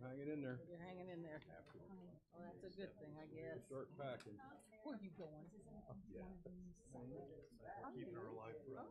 hanging in there. You're hanging in there. Absolutely. Well, that's a good thing, I guess. Start packing. Where are you going? Yeah. Keeping her alive for us.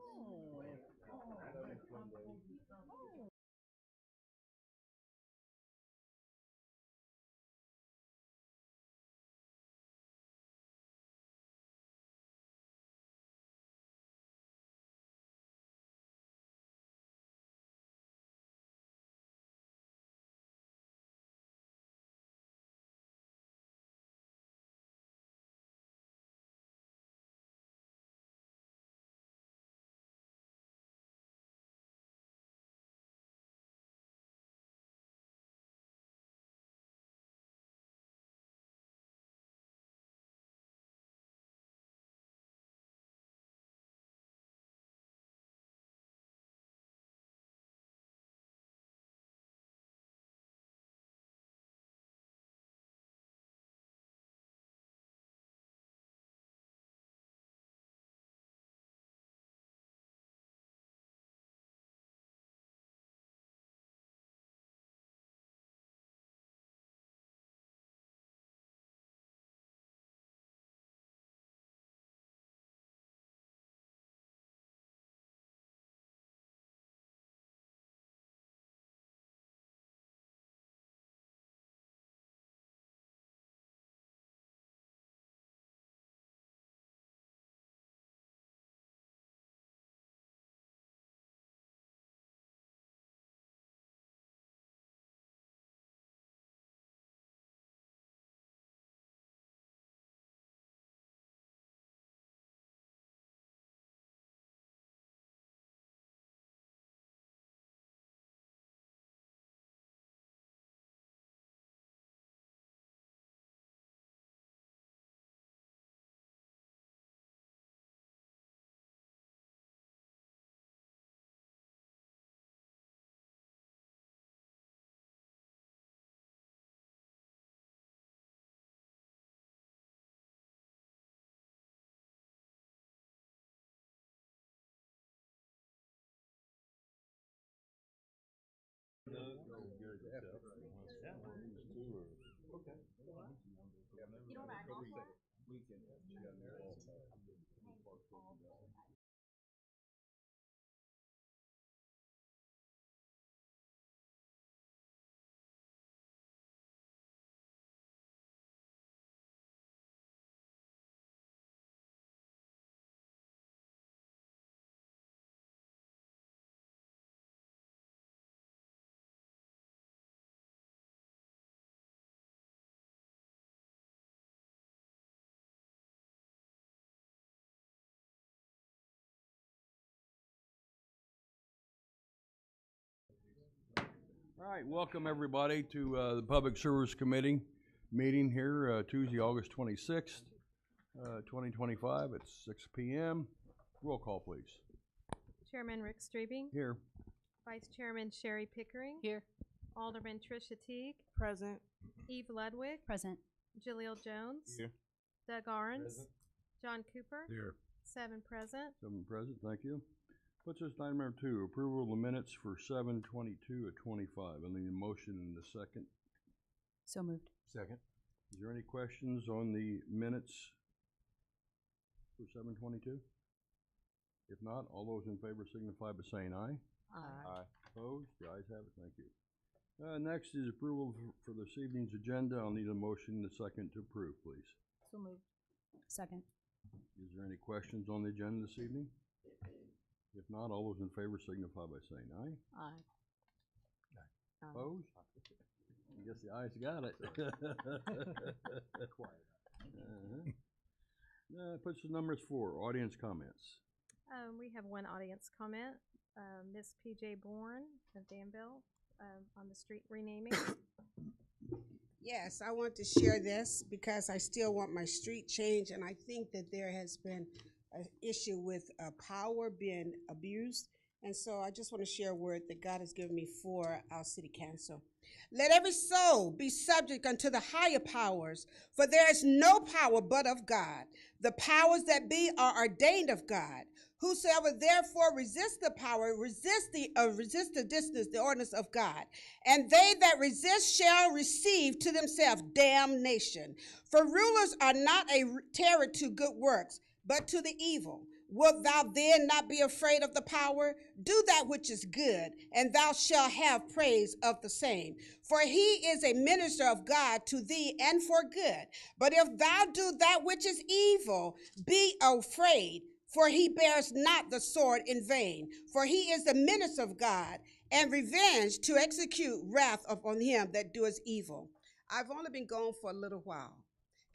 All right, welcome everybody to the Public Service Committee meeting here Tuesday, August 26th, 2025 at 6 p.m. Roll call, please. Chairman Rick Strabing. Here. Vice Chairman Sherry Pickering. Here. Alderman Tricia Teague. Present. Eve Ludwig. Present. Jilliel Jones. Here. Doug Arens. Present. John Cooper. Here. 7 present. 7 present, thank you. Puts us to item number 2, approval of the minutes for 7/22 of 25. I need a motion in the second. So moved. Second. Is there any questions on the minutes for 7/22? If not, all those in favor signify by saying aye. Aye. Opposed? The ayes have it, thank you. Next is approval for this evening's agenda. I'll need a motion in the second to approve, please. So moved. Second. Is there any questions on the agenda this evening? If not, all those in favor signify by saying aye. Aye. Opposed? I guess the ayes got it. Puts the numbers 4, audience comments. We have one audience comment. Miss P.J. Bourne of Danville on the street renaming. Yes, I want to share this because I still want my street changed, and I think that there has been an issue with power being abused, And so I just want to share a word that God has given me for our city council. Let every soul be subject unto the higher powers, for there is no power but of God. The powers that be are ordained of God. Whosoever therefore resists the power, resist the distance, the ordinance of God. And they that resist shall receive to themselves damnation. For rulers are not a terror to good works, but to the evil. Wilt thou then not be afraid of the power? Do that which is good, and thou shalt have praise of the same. For he is a minister of God to thee and for good. But if thou do that which is evil, be afraid, for he bears not the sword in vain. For he is the minister of God, and revenge to execute wrath upon him that doeth evil. I've only been gone for a little while.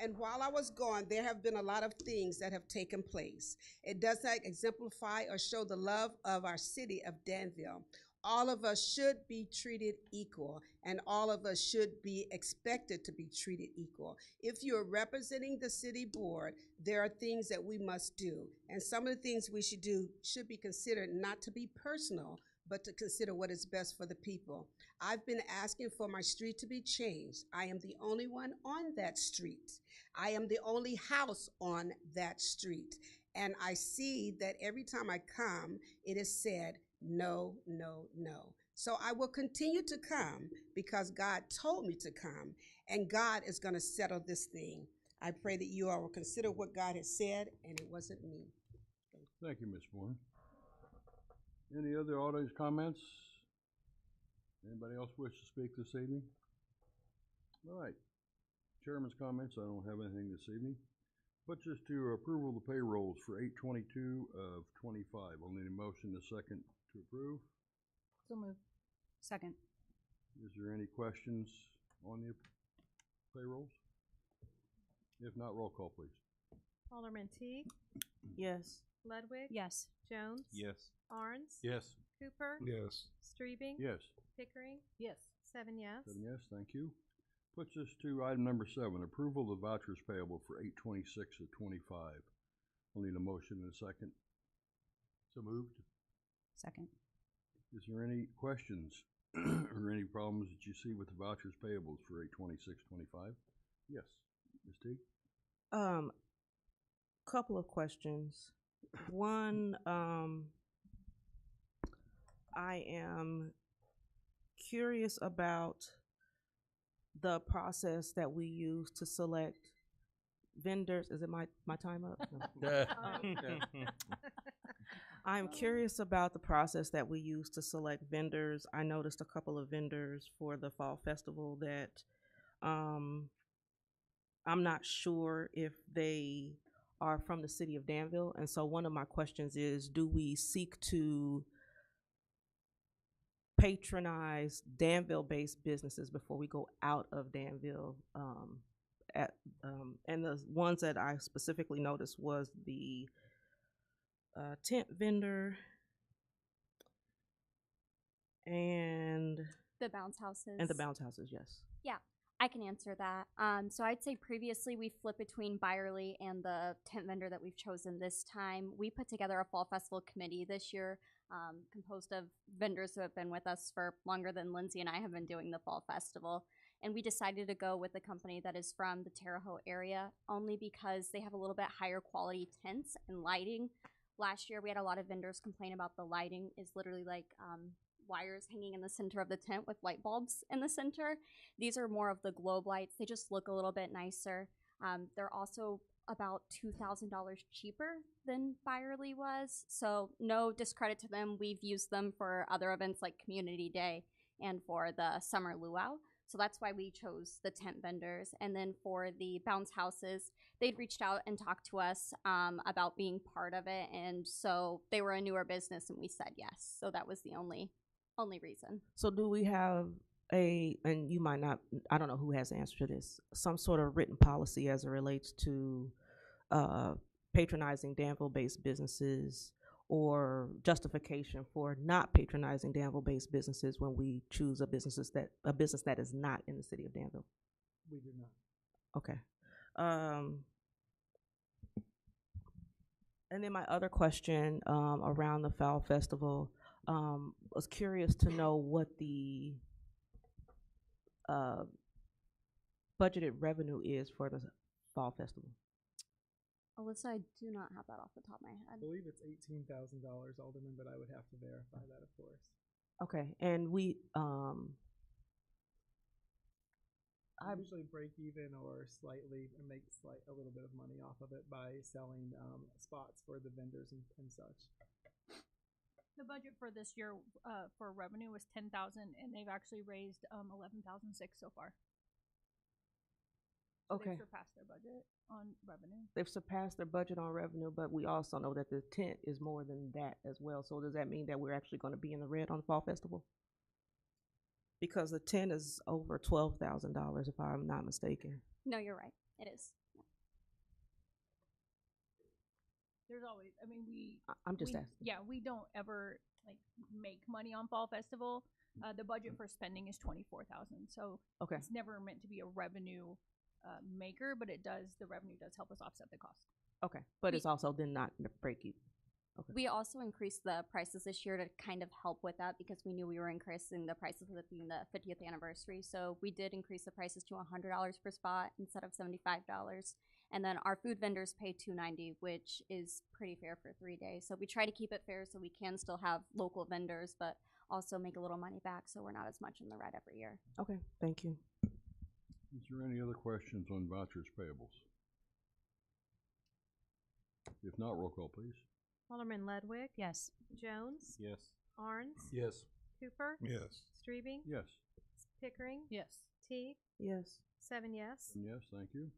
And while I was gone, there have been a lot of things that have taken place. It does not exemplify or show the love of our city of Danville. All of us should be treated equal, and all of us should be expected to be treated equal. If you're representing the city board, there are things that we must do. And some of the things we should do should be considered not to be personal, but to consider what is best for the people. I've been asking for my street to be changed. I am the only one on that street. I am the only house on that street. And I see that every time I come, it is said, no, no, no. So I will continue to come because God told me to come, and God is going to settle this thing. I pray that you all will consider what God has said, and it wasn't me. Thank you, Ms. Bourne. Any other audience comments? Anybody else wish to speak this evening? All right. Chairman's comments, I don't have anything this evening. Puts us to approval of the payrolls for 8/22 of 25. I'll need a motion and a second to approve. So moved. Second. Is there any questions on the payrolls? If not, roll call, please. Alderman Teague, Yes. Ludwig, Yes. Jones, Yes. Arns, Yes. Cooper, Yes. Streebing, Yes. Pickering, Yes. 7 yes. 7 yes, thank you. Puts us to item number 7, approval of vouchers payable for 8/26 of 25. I'll need a motion and a second. So moved. Second. Is there any questions or any problems that you see with the vouchers payables for 8/26/25? Yes, Ms. Teague? Couple of questions. One, I am curious about the process that we use to select vendors. Is it my time up? No. I'm curious about the process that we use to select vendors. I noticed a couple of vendors for the fall festival that I'm not sure if they are from the city of Danville. And so one of my questions is, do we seek to patronize Danville-based businesses before we go out of Danville? And the ones that I specifically noticed was the tent vendor and The bounce houses. the bounce houses, yes. I can answer that. So I'd say previously we flipped between Byerly and the tent vendor that we've chosen this time. We put together a fall festival committee this year, composed of vendors who have been with us for longer than Lindsay and I have been doing the fall festival. And we decided to go with a company that is from the Terre Haute area, only because they have a little bit higher quality tents and lighting. Last year we had a lot of vendors complain about the lighting is literally like wires hanging in the center of the tent with light bulbs in the center. These are more of the globe lights. They just look a little bit nicer. They're also about $2,000 cheaper than Byerly was. So no discredit to them. We've used them for other events like Community Day and for the Summer Luau. So that's why we chose the tent vendors. And then for the bounce houses, they'd reached out and talked to us about being part of it. And so they were a newer business and we said yes. So that was the only reason. So do we have and you might not, I don't know who has the answer to this, some sort of written policy as it relates to patronizing Danville-based businesses, or justification for not patronizing Danville-based businesses when we choose a business that is not in the city of Danville? We do not. Okay. And then my other question around the Fall Festival, was curious to know what the budgeted revenue is for the fall festival. Alyssa, I do not have that off the top of my I head. believe it's $18,000, Alderman, but I would have to verify that, of course. Okay, and we I usually break even or slightly make a little bit of money off of it by selling spots for the vendors and such. The budget for this year, for revenue was 10,000, and they've actually raised 11,006 so far. So Okay. they've surpassed their budget on revenue. they've surpassed their budget on revenue, but we also know that the tent is more than that as well. So does that mean that we're actually going to be in the red on the fall festival? Because the tent is over $12,000, if I'm not mistaken. No, you're right. It is. There's always, I mean, I'm just we, asking. yeah, we don't ever like make money on fall festival. The budget for spending is 24,000, so Okay, it's never meant to be a revenue maker, but the revenue does help us offset the cost. okay, but We- it's also then not break even. We also increased the prices this year to kind of help with that because we knew we were increasing the prices with it being the 50th anniversary. So we did increase the prices to $100 per spot instead of $75. And then our food vendors pay $290, which is pretty fair for 3 days. So we try to keep it fair so we can still have local vendors, but also make a little money back so we're not as much in the red every year. Okay, thank you. Is there any other questions on vouchers payables? If not, roll call, please. Alderman Ledwig, Yes. Jones, Yes. Arns, Yes. Cooper, Yes. Streebing, Yes. Pickering, Yes. Teague, Yes. 7 yes. And yes, thank you.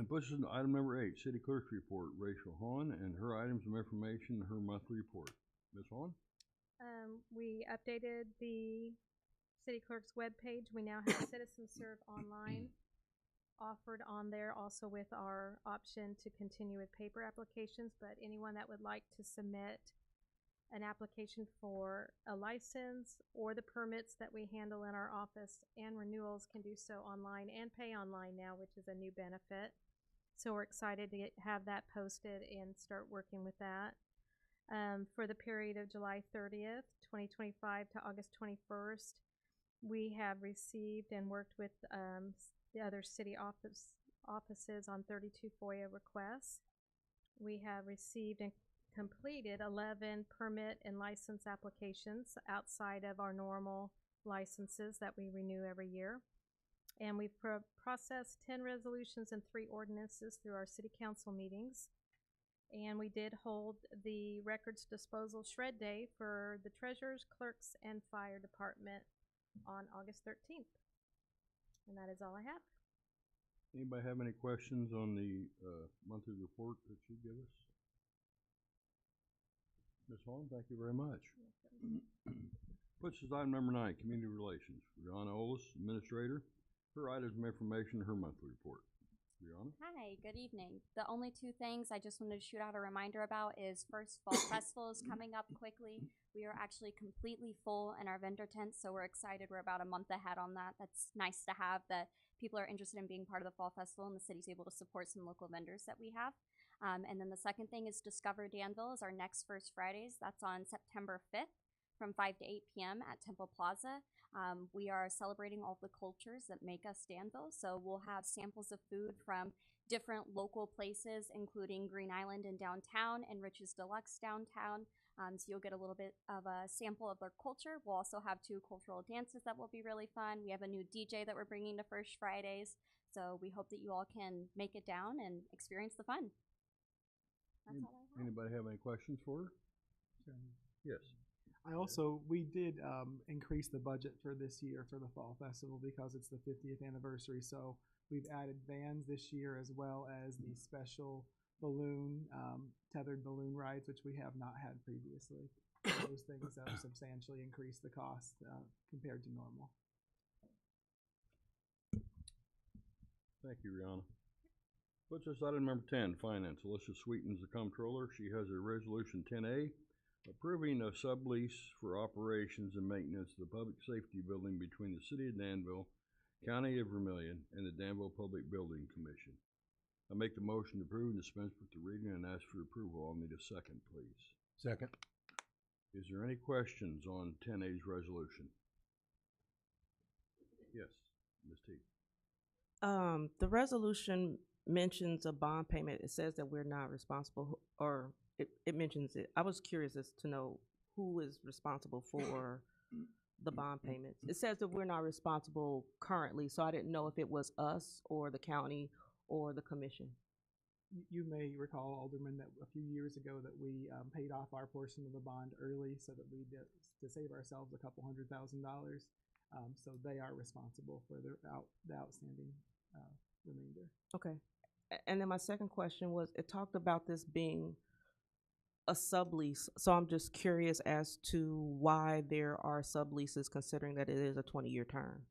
Puts us to item number 8, City Clerk's Report, Rachel Hahn, and her items of information, her monthly report. Ms. Hahn? We updated the city clerk's webpage. We now have Citizen Serve Online offered on there, also with our option to continue with paper applications. But anyone that would like to submit an application for a license or the permits that we handle in our office and renewals can do so online and pay online now, which is a new benefit. So we're excited to have that posted and start working with that. For the period of July 30th, 2025 to August 21st, we have received and worked with the other city offices on 32 FOIA requests. We have received and completed 11 permit and license applications outside of our normal licenses that we renew every year. And we've processed 10 resolutions and 3 ordinances through our city council meetings. And we did hold the records disposal shred day for the treasurers, clerks, and fire department on August 13th. And that is all I have. Anybody have any questions on the monthly report that you give us? Ms. Hahn, thank you very much. Puts us item number 9, Community Relations. Brianna Olis, Administrator. Her items of information, her monthly report. Brianna? Hi, good evening. The only 2 things I just wanted to shoot out a reminder about is first, Fall Festival is coming up quickly. We are actually completely full in our vendor tents, so we're excited. We're about a month ahead on that. That's nice to have that people are interested in being part of the Fall Festival and the city's able to support some local vendors that we have. And then the second thing is Discover Danville is our next First Fridays. That's on September 5th from 5 to 8 p.m. at Temple Plaza. We are celebrating all the cultures that make us Danville. So we'll have samples of food from different local places, including Green Island in downtown and Rich's Deluxe downtown. So you'll get a little bit of a sample of their culture. We'll also have 2 cultural dances that will be really fun. We have a new DJ that we're bringing to First Fridays. So we hope that you all can make it down and experience the fun. That's all I have. Anybody have any questions for her? Yes. We did increase the budget for this year for the Fall Festival because it's the 50th anniversary. So we've added vans this year as well as the special balloon, tethered balloon rides, which we have not had previously. Those things have substantially increased the cost compared to normal. Thank you, Rihanna. Puts us item number 10, Finance. Alyssa Sweetens, the Comptroller. She has a resolution 10A, approving a sublease for operations and maintenance of the public safety building between the City of Danville, County of Vermilion, and the Danville Public Building Commission. I make the motion to approve and dispense with the reading and ask for approval. I'll need a second, please. Second. Is there any questions on 10A's resolution? Yes, Ms. T. The resolution mentions a bond payment. It says that we're not responsible, or it mentions it. I was curious as to know who is responsible for the bond payments. It says that we're not responsible currently, so I didn't know if it was us or the county or the commission. You may recall, Alderman, that a few years ago that we paid off our portion of the bond early so that we did to save ourselves a couple $100,000. So they are responsible for the outstanding remainder. Okay. And then my second question was, it talked about this being a sublease. So I'm just curious as to why there are subleases considering that it is a 20-year term.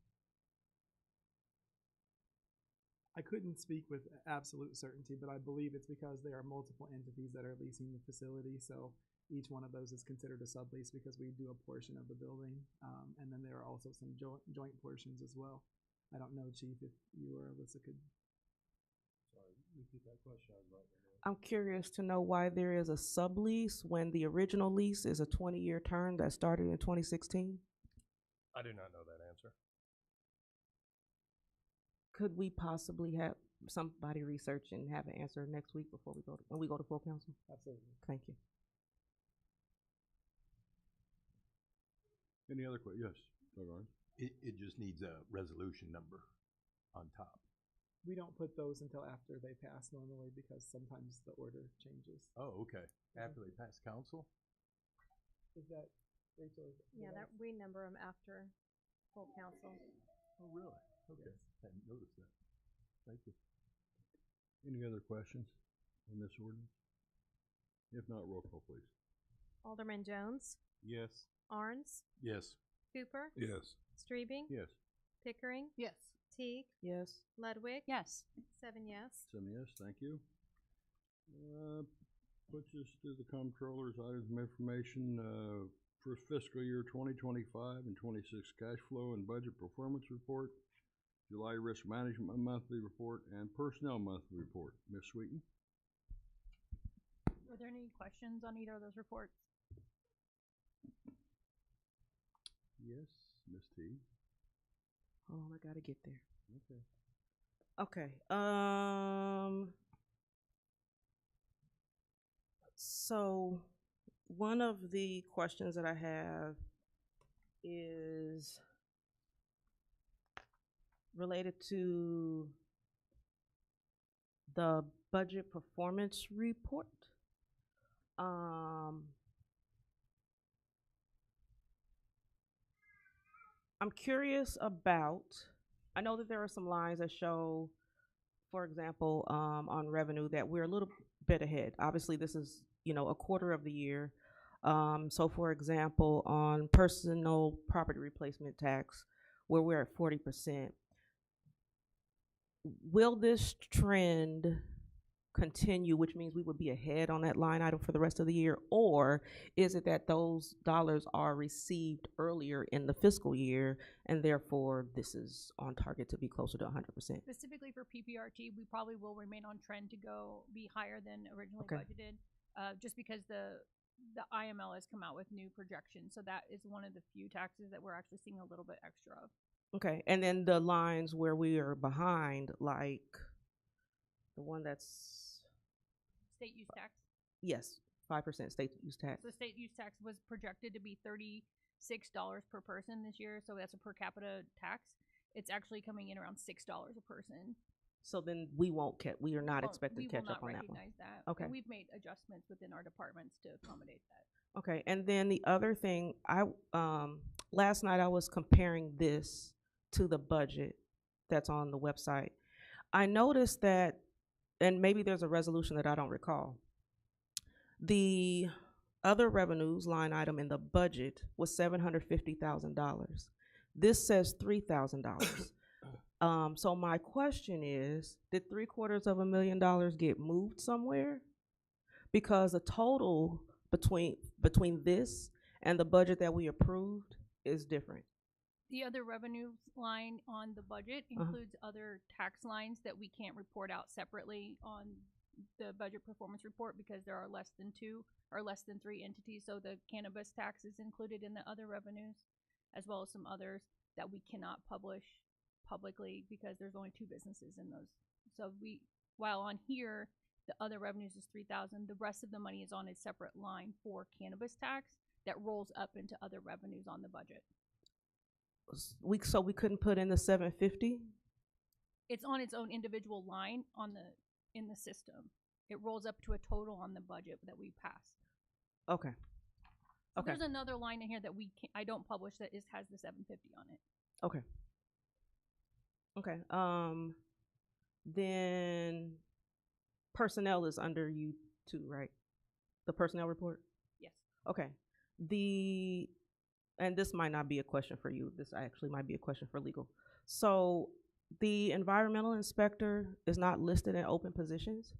I couldn't speak with absolute certainty, but I believe it's because there are multiple entities that are leasing the facility. So each one of those is considered a sublease because we do a portion of the building. And then there are also some joint portions as well. I don't know, Chief, if you or Alyssa could. Sorry, repeat that question. I was right there. I'm curious to know why there is a sublease when the original lease is a 20-year term that started in 2016. I do not know that answer. Could we possibly have somebody research and have an answer next week before when we go to full council? Absolutely. Thank you. Any other questions? Yes, Dr. Arns. It just needs a resolution number on top. We don't put those until after they pass normally because sometimes the order changes. Oh, okay. After they pass council? Is that, Rachel? Yeah, that we number them after full council. Oh, really? Okay. Hadn't noticed that. Thank you. Any other questions on this ordinance? If not, roll call, please. Alderman Jones, Yes. Arns, Yes. Cooper, Yes. Strebing, Yes. Pickering, Yes. Teague, Yes. Ludwig. Yes. 7 yes. 7 yes, thank you. Puts us to the comptroller's items of information, for fiscal year 2025 and 26 cash flow and budget performance report, July risk management monthly report, and personnel monthly report. Ms. Sweeten? Were there any questions on either of those reports? Yes, Ms. T. Oh, I gotta get there. Okay. Okay. So one of the questions that I have is related to the budget performance report. I'm curious about, I know that there are some lines that show, for example, on revenue that we're a little bit ahead. Obviously, this is, a quarter of the year. So for example, on personal property replacement tax, where we're at 40%, will this trend continue, which means we would be ahead on that line item for the rest of the year? Or is it that those dollars are received earlier in the fiscal year and therefore this is on target to be closer to 100%? Specifically for PPRT, we probably will remain on trend to be higher than originally Okay. budgeted, just because the IML has come out with new projections. So that is one of the few taxes that we're actually seeing a little bit extra of. Okay, and then the lines where we are behind, like the one that's, State use tax. yes, 5% state use tax. So the state use tax was projected to be $36 per person this year. So that's a per capita tax. It's actually coming in around $6 a person. So then we are not expected to catch up on We that will one. not recognize that. Okay. And we've made adjustments within our departments to accommodate that. Okay, and then the other thing, last night I was comparing this to the budget that's on the website. I noticed that, and maybe there's a resolution that I don't recall, the other revenues line item in the budget was $750,000. This says $3,000. So my question is, did $750,000 get moved somewhere? Because the total between this and the budget that we approved is different. The other revenue line on the budget includes other tax lines that we can't report out separately on the budget performance report because there are less than 2 or less than 3 entities. So the cannabis tax is included in the other revenues, as well as some others that we cannot publish publicly because there's only 2 businesses in those. So while on here, the other revenues is 3,000, the rest of the money is on a separate line for cannabis tax that rolls up into other revenues on the budget. So we couldn't put in the 750? It's on its own individual line in the system. It rolls up to a total on the budget that we pass. Okay. So Okay. there's another line in here that I don't publish that has the 750 on it. Okay. Okay. Then personnel is under you too, right? The personnel report? Yes. Okay. And this might not be a question for you. This actually might be a question for legal. So the environmental inspector is not listed in open positions,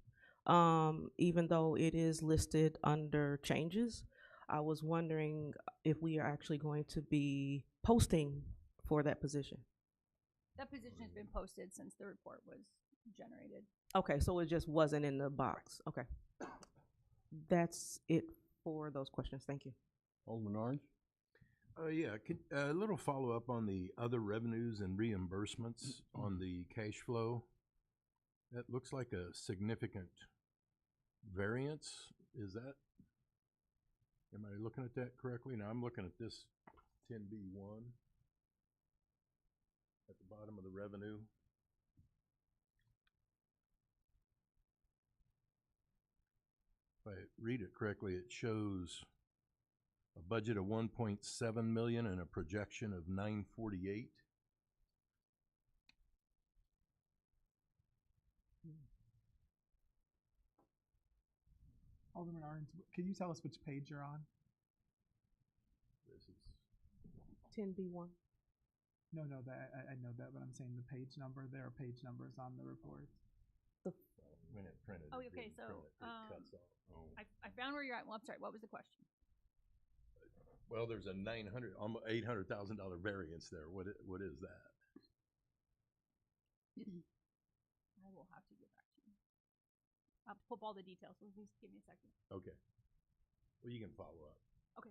even though it is listed under changes. I was wondering if we are actually going to be posting for that position. That position has been posted since the report was generated. Okay, so it just wasn't in the box. Okay. That's it for those questions. Thank you. Alderman Orange? Yeah, a little follow-up on the other revenues and reimbursements on the cash flow. That looks like a significant variance. Is that, am I looking at that correctly? Now, I'm looking at this 10B1 at the bottom of the revenue. If I read it correctly, it shows a budget of 1.7 million and a projection of 948. Alderman Arns, can you tell us which page you're on? This is 10B1. No, I know that, but I'm saying the page number. There are page numbers on the report. when it printed. Oh, it okay, didn't so, print it, it cuts off. Oh. I found where you're at. Well, I'm sorry, what was the question? Well, there's a almost $800,000 variance there. What is that? I will have to get back to you. I'll pull up all the details, so just give me a second. Okay. Well, you can follow up. Okay.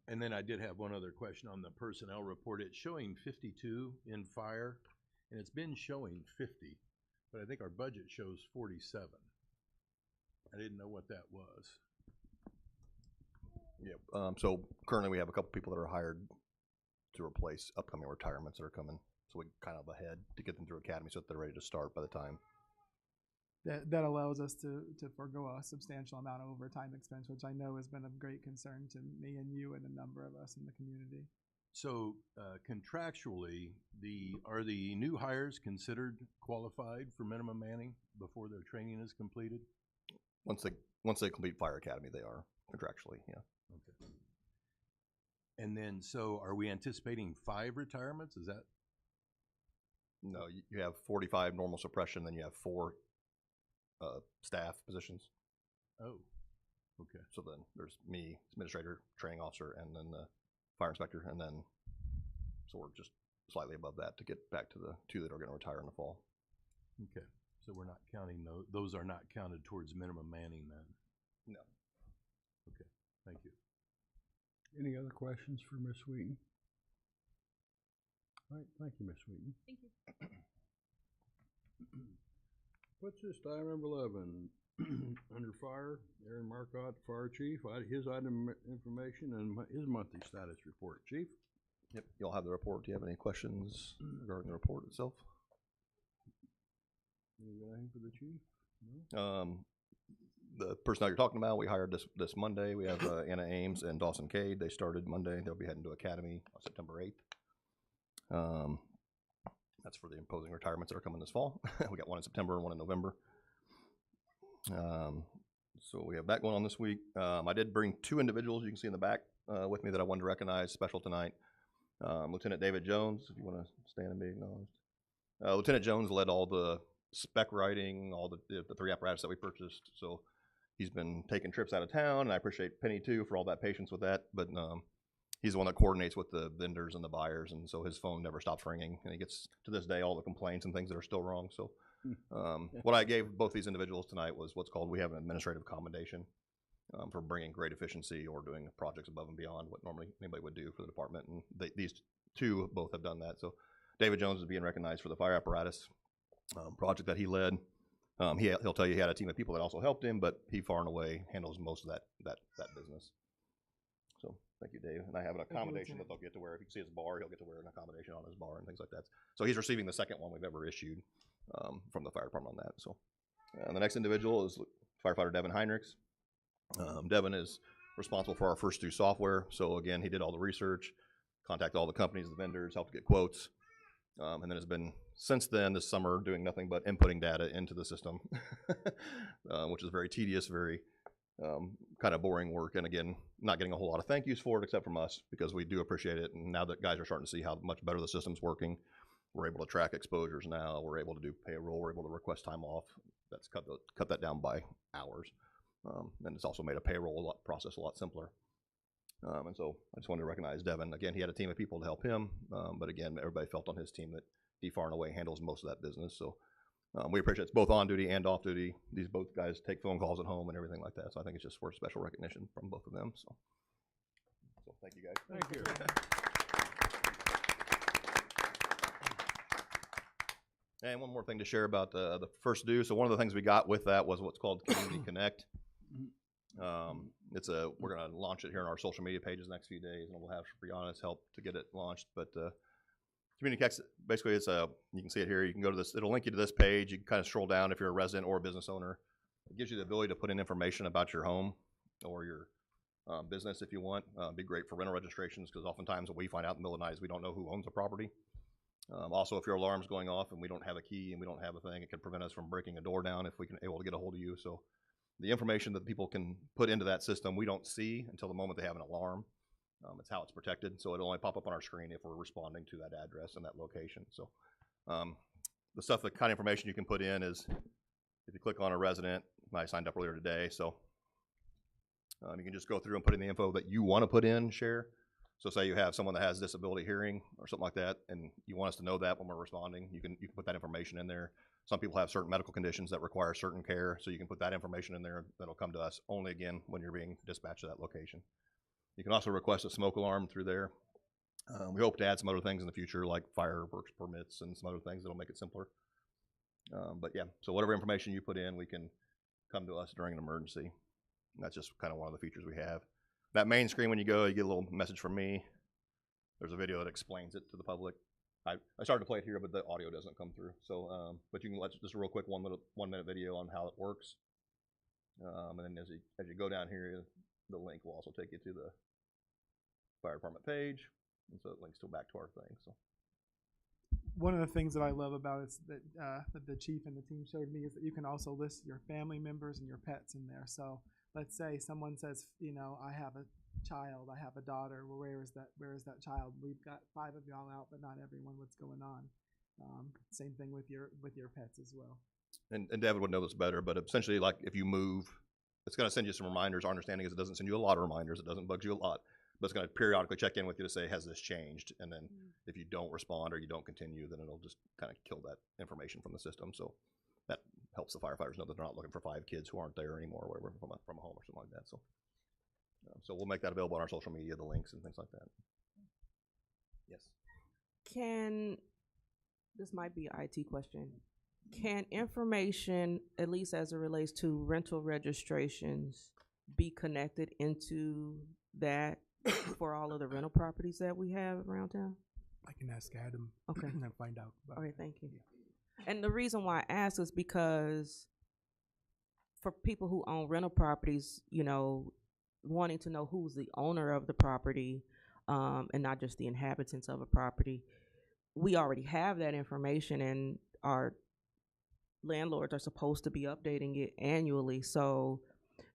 And then I did have one other question on the personnel report. It's showing 52 in fire, and it's been showing 50, but I think our budget shows 47. I didn't know what that was. Yeah, so currently we have a couple people that are hired to replace upcoming retirements that are coming. So we kind of ahead to get them through academy so that they're ready to start by the time. That allows us to forego a substantial amount of overtime expense, which I know has been of great concern to me and you and a number of us in the community. So contractually, are the new hires considered qualified for minimum manning before their training is completed? Once they complete fire academy, they are contractually, yeah. Okay. And then, so are we anticipating 5 retirements? Is that? No, you have 45 normal suppression, then you have 4 staff positions. Oh, okay. So then there's me, administrator, training officer, and then the fire inspector, and then so we're just slightly above that to get back to the 2 that are going to retire in the fall. Okay. So we're not counting those are not counted towards minimum manning then? No. Okay. Thank you. Any other questions for Ms. Wheaton? All right, thank you, Ms. Wheaton. Thank you. What's this, item number 11? Under fire, Aaron Marcotte, fire chief, his item information and his monthly status report. Chief? Yep, you'll have the report. Do you have any questions regarding the report itself? Anything for the chief? No? The personnel you're talking about, we hired this Monday. We have Anna Ames and Dawson Cade. They started Monday. They'll be heading to academy on September 8th. That's for the imposing retirements that are coming this fall. We got one in September and one in November. So we have that going on this week. I did bring 2 individuals you can see in the back with me that I wanted to recognize special tonight. Lieutenant David Jones, if you want to stand and be acknowledged. Lieutenant Jones led all the spec writing, all the 3 apparatus that we purchased. So he's been taking trips out of town, and I appreciate Penny too for all that patience with that. But he's the one that coordinates with the vendors and the buyers, and so his phone never stops ringing. And he gets, to this day, all the complaints and things that are still wrong. So What I gave both these individuals tonight was what's called, we have an administrative commendation for bringing great efficiency or doing projects above and beyond what normally anybody would do for the department. And these two both have done that. So David Jones is being recognized for the fire apparatus project that he led. He'll tell you he had a team of people that also helped him, but he far and away handles most of that business. So thank you, Dave. And I have an accommodation that they'll get to wear. If you can see his bar, he'll get to wear an accommodation on his bar and things like that. So he's receiving the second one we've ever issued from the fire department on that. So the next individual is firefighter Devin Heinrichs. Devin is responsible for our first two software. So again, he did all the research, contacted all the companies, the vendors, helped get quotes, and then has been since then this summer doing nothing but inputting data into the system, which is very tedious, very kind of boring work. And again, not getting a whole lot of thank yous for it except from us because we do appreciate it. And now that guys are starting to see how much better the system's working, we're able to track exposures now. We're able to do payroll. We're able to request time off. That's cut that down by hours. And it's also made a payroll process a lot simpler. And so I just wanted to recognize Devin. Again, he had a team of people to help him, but again, everybody felt on his team that he far and away handles most of that business. So we appreciate it's both on duty and off duty. These both guys take phone calls at home and everything like that. So I think it's just worth special recognition from both of them. So thank you guys. Thank you. And one more thing to share about the first due. So one of the things we got with that was what's called Community Connect. We're going to launch it here on our social media pages the next few days, and we'll have Brianna's help to get it launched. But Community Connect, basically, you can see it here. You can go to this. It'll link you to this page. You can kind of scroll down if you're a resident or a business owner. It gives you the ability to put in information about your home or your business if you want. It'd be great for rental registrations because oftentimes when we find out in the middle of the night is we don't know who owns the property. Also, if your alarm's going off and we don't have a key and we don't have a thing, it could prevent us from breaking a door down if we can able to get a hold of you. So the information that people can put into that system, we don't see until the moment they have an alarm. It's how it's protected. So it'll only pop up on our screen if we're responding to that address and that location. So the stuff, the kind of information you can put in is if you click on a resident, I signed up earlier today. So you can just go through and put in the info that you want to put in, share. So say you have someone that has disability hearing or something like that, and you want us to know that when we're responding, you can put that information in there. Some people have certain medical conditions that require certain care, so you can put that information in there that'll come to us only again when you're being dispatched to that location. You can also request a smoke alarm through there. We hope to add some other things in the future like fireworks permits and some other things that'll make it simpler. But yeah, so whatever information you put in, we can come to us during an emergency. And that's just kind of one of the features we have. That main screen, when you go, you get a little message from me. There's a video that explains it to the public. I started to play it here, but the audio doesn't come through. So, but you can watch just a real quick 1 minute video on how it works. And then as you go down here, the link will also take you to the fire department page, and so it links back to our thing. So one of the things that I love about it that the chief and the team showed me is that you can also list your family members and your pets in there. So let's say someone says, I have a child, I have a daughter. Well, where is that child? We've got 5 of y'all out, but not everyone. What's going on? Same thing with your pets as well. And David would know this better, but essentially, like if you move, it's going to send you some reminders. Our understanding is it doesn't send you a lot of reminders. It doesn't bug you a lot, but it's going to periodically check in with you to say, has this changed? And then if you don't respond or you don't continue, then it'll just kind of kill that information from the system. So that helps the firefighters know that they're not looking for 5 kids who aren't there anymore, or whatever, from a home or something like that. So we'll make that available on our social media, the links and things like that. Yes. This might be an IT question. Can information, at least as it relates to rental registrations, be connected into that for all of the rental properties that we have around town? I can ask Adam. Okay. And find out. Okay, thank you. Yeah. And the reason why I ask is because for people who own rental properties, wanting to know who's the owner of the property, and not just the inhabitants of a property, we already have that information, and our landlords are supposed to be updating it annually. So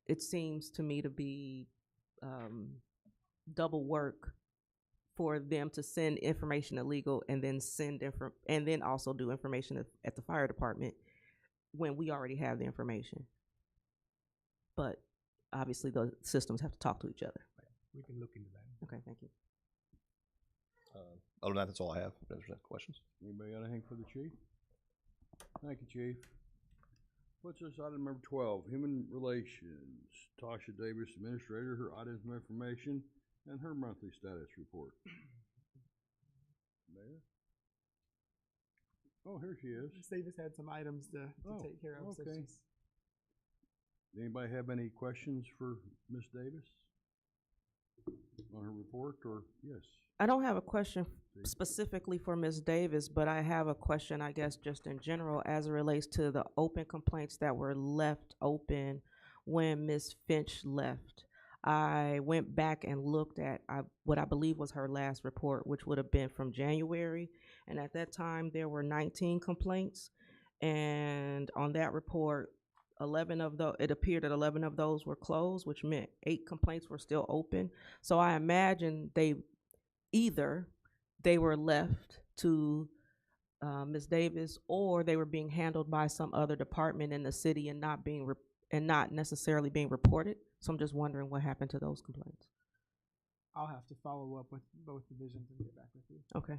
it seems to me to be double work for them to send information to legal and then and then also do information at the fire department when we already have the information. But obviously the systems have to talk to each other. We can look into that. Okay, thank you. Other than that, that's all I have. If there's any questions. Anybody got anything for the chief? Thank you, Chief. Puts us item number 12, Human Relations. Tasha Davis, Administrator, her items of information, and her monthly status report. Mayor? Oh, here she is. Ms. Davis had some items to Oh, take care of. So okay. she's Anybody have any questions for Ms. Davis? On her report, or, yes? I don't have a question specifically for Ms. Davis, but I have a question, I guess, just in general as it relates to the open complaints that were left open when Ms. Finch left. I went back and looked at what I believe was her last report, which would have been from January. And at that time, there were 19 complaints. And on that report, it appeared that 11 of those were closed, which meant 8 complaints were still open. So I imagine they were left to Ms. Davis, or they were being handled by some other department in the city and not necessarily being reported. So I'm just wondering what happened to those complaints. I'll have to follow up with both divisions and get back with you. Okay.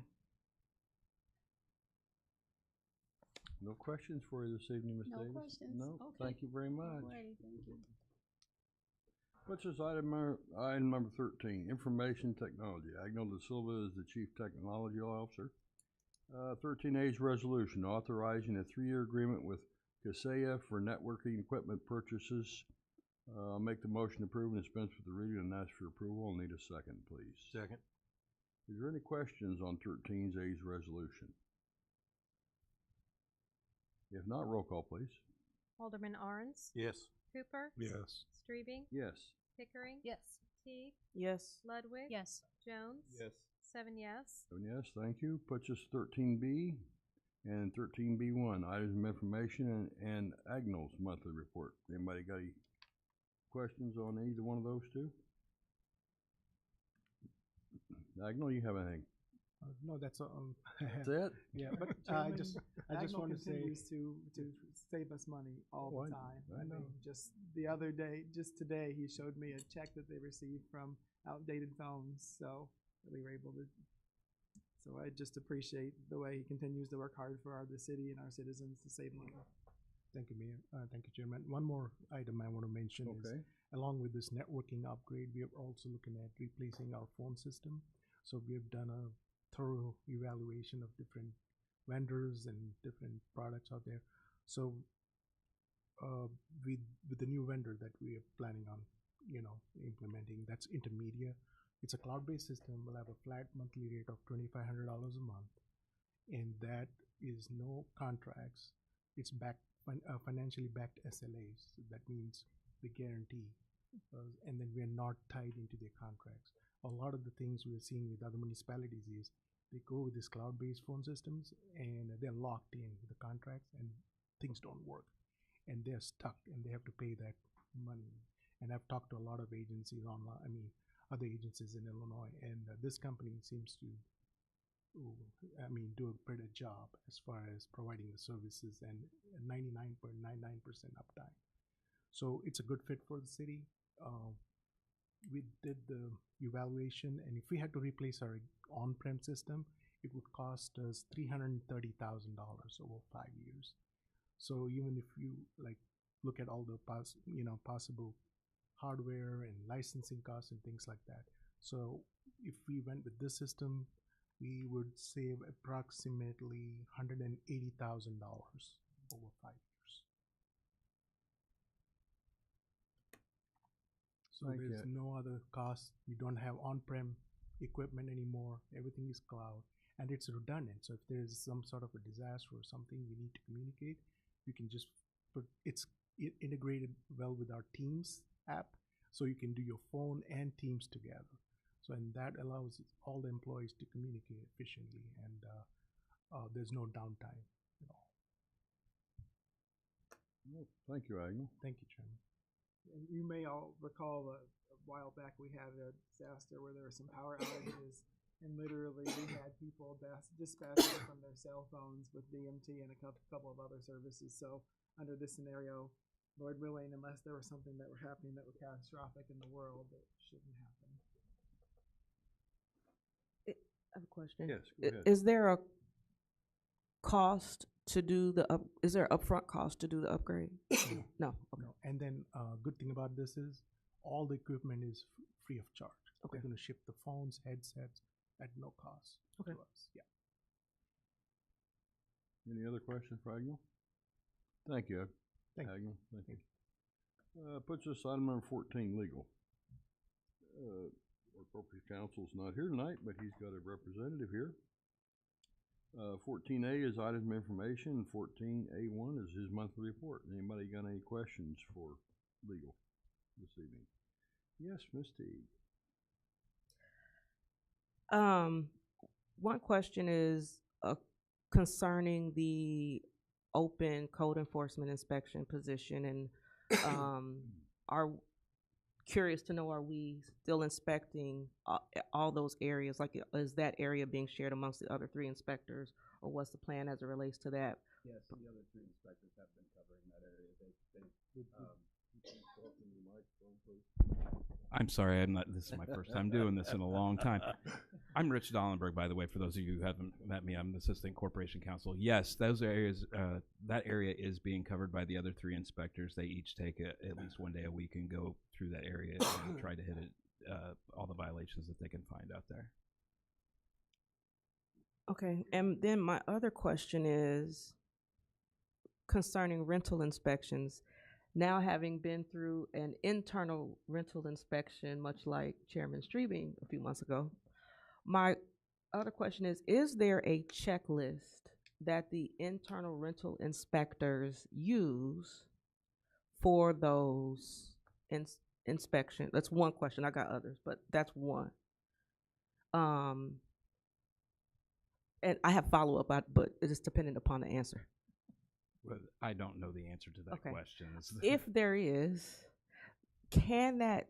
No questions for you this evening, Ms. No Davis? questions? No? Okay. Thank you very much. Alrighty, thank you. What's this item number 13, Information Technology. Agnel De Silva is the Chief Technology Officer. 13A's resolution authorizing a 3-year agreement with Kaseya for networking equipment purchases. I'll make the motion to approve and dispense with the reading and ask for approval. I'll need a second, please. Second. Is there any questions on 13A's resolution? If not, roll call, please. Alderman Arns. Yes. Cooper. Yes. Streebing. Yes. Pickering. Yes. Teague. Yes. Ludwig. Yes. Jones. Yes. 7 yes. 7 yes, thank you. Puts us 13B and 13B1, items of information and Agnell's monthly report. Anybody got any questions on either one of those two? Agnell, you have anything? No, that's That's it? Yeah, but I just Agnell want to say, continues to save us money all Oh, the I- time. I know. mean, just the other day, just today, he showed me a check that they received from outdated phones, so we were able to. So I just appreciate the way he continues to work hard for the city and our citizens to save money. thank you, Mayor. Thank you, Chairman. One more item I want to mention is, Okay. along with this networking upgrade, we are also looking at replacing our phone system. So we have done a thorough evaluation of different vendors and different products out there. So with the new vendor that we are planning on, implementing, that's Intermedia. It's a cloud-based system. We'll have a flat monthly rate of $2,500 a month, and that is no contracts. It's financially backed SLAs. So that means the guarantee, and then we are not tied into their contracts. A lot of the things we're seeing with other municipalities is they go with these cloud-based phone systems and they're locked in with the contracts and things don't work and they're stuck and they have to pay that money. And I've talked to a lot of agencies online, other agencies in Illinois, and this company seems to do a better job as far as providing the services and 99.99% uptime. So it's a good fit for the city. We did the evaluation, and if we had to replace our on-prem system, it would cost us $330,000 over 5 years. So even if you look at all the possible hardware and licensing costs and things like that, so if we went with this system, we would save approximately $180,000 over 5 years. So Thank there's you. no other cost. We don't have on-prem equipment anymore. Everything is cloud, and it's redundant. So if there's some sort of a disaster or something we need to communicate, you can just it's integrated well with our Teams app, so you can do your phone and Teams together. So and that allows all the employees to communicate efficiently, and there's no downtime at all. Well, thank you, Agnell. Thank you, Chairman. And you may all recall a while back we had a disaster where there were some power outages, and literally we had people dispatched from their cell phones with DMT and a couple of other services. So under this scenario, Lord willing, unless there was something that were happening that was catastrophic in the world, it shouldn't happen. I have a question. Yes, go ahead. Is there a cost to do the is there upfront cost to do the upgrade? No. Okay. No. And then good thing about this is all the equipment is free of charge. Okay. They're going to ship the phones, headsets at no cost Okay. to us. Yeah. Any other questions for Agnew? Thank you, Thank you. Agnew. Thank you. Puts us item number 14, legal. Our appropriate counsel's not here tonight, but he's got a representative here. 14A is items of information, and 14A1 is his monthly report. Anybody got any questions for legal this evening? Yes, Ms. Teague. One question is concerning the open code enforcement inspection position, and are curious to know, are we still inspecting all those areas? Like, is that area being shared amongst the other 3 inspectors, or what's the plan as it relates to that? Yes, the other 3 inspectors have been covering that area. I'm sorry, this is my first time doing this in a long time. I'm Rich Dollenberg, by the way, for those of you who haven't met me. I'm the Assistant Corporation Counsel. Yes, those areas, that area is being covered by the other 3 inspectors. They each take at least one day a week and go through that area and try to hit it, all the violations that they can find out there. Okay, and then my other question is concerning rental inspections. Now, having been through an internal rental inspection, much like Chairman Streebing a few months ago, my other question is there a checklist that the internal rental inspectors use for those inspections? That's one question. I got others, but that's one. And I have follow-up, but it is dependent upon the answer. Well, I don't know the answer to that Okay. question. If there is, can that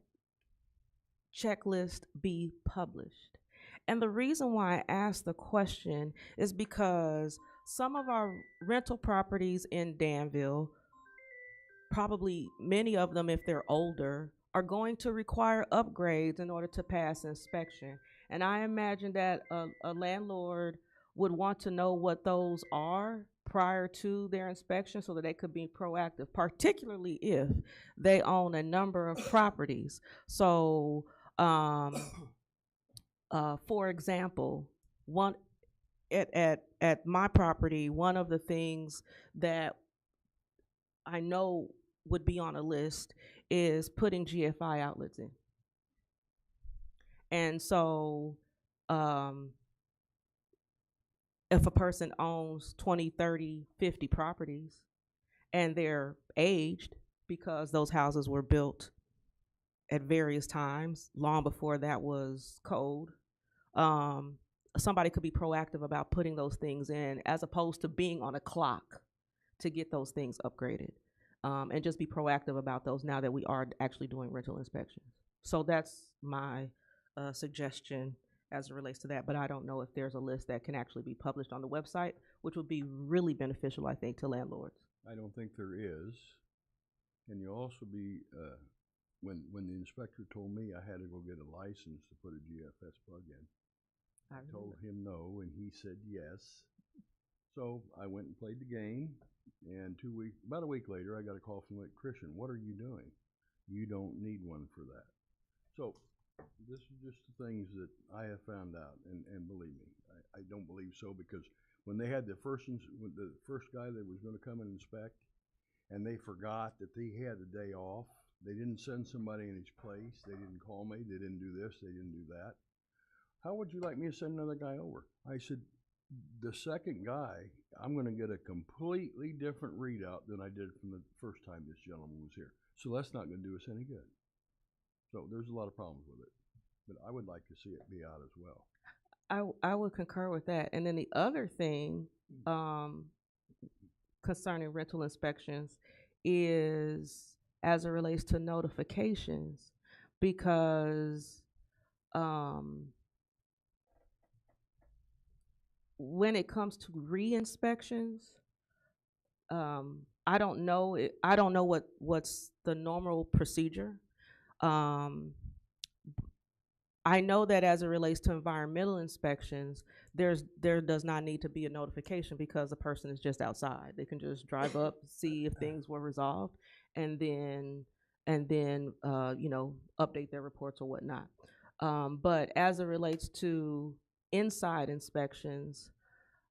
checklist be published? And the reason why I asked the question is because some of our rental properties in Danville, probably many of them, if they're older, are going to require upgrades in order to pass inspection. And I imagine that a landlord would want to know what those are prior to their inspection so that they could be proactive, particularly if they own a number of properties. So, for example, at my property, one of the things that I know would be on a list is putting GFI outlets in. And so, if a person owns 20, 30, 50 properties and they're aged because those houses were built at various times, long before that was code, somebody could be proactive about putting those things in as opposed to being on a clock to get those things upgraded, and just be proactive about those now that we are actually doing rental inspections. So that's my suggestion as it relates to that, but I don't know if there's a list that can actually be published on the website, which would be really beneficial, I think, to landlords. I don't think there is. And you'll also be, when the inspector told me I had to go get a license to put a GFS plug in, I told him no, and he said yes. So I went and played the game, and about a week later, I got a call from Christian, what are you doing? You don't need one for that. So this is just the things that I have found out, and believe me, I don't believe so, because when they had the first guy that was going to come and inspect, and they forgot that he had a day off, they didn't send somebody in his place, they didn't call me, they didn't do this, they didn't do that. How would you like me to send another guy over? I said, the second guy, I'm going to get a completely different readout than I did from the first time this gentleman was here. So that's not going to do us any good. So there's a lot of problems with it, but I would like to see it be out as well. I would concur with that. And then the other thing concerning rental inspections is as it relates to notifications, because when it comes to re-inspections, I don't know what's the normal procedure. I I know that as it relates to environmental inspections, there does not need to be a notification because the person is just outside. They can just drive up, see if things were resolved, and then you know, update their reports or whatnot. But as it relates to inside inspections,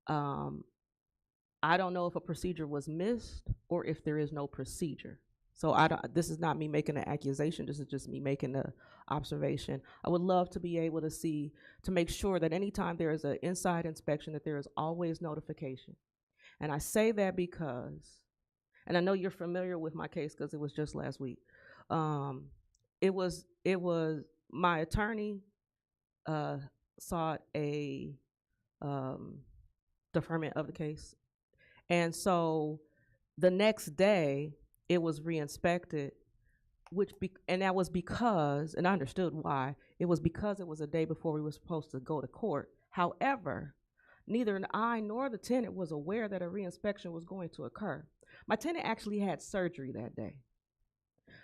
I don't know if a procedure was missed or if there is no procedure. So this is not me making an accusation. This is just me making an observation. I would love to be able to make sure that anytime there is an inside inspection, that there is always notification. And I say that because, and I know you're familiar with my case because it was just last week. It was my attorney sought a deferment of the case. And so the next day it was re-inspected, and that was because, and I understood why, it was because it was a day before we were supposed to go to court. However, neither I nor the tenant was aware that a re-inspection was going to occur. My tenant actually had surgery that day.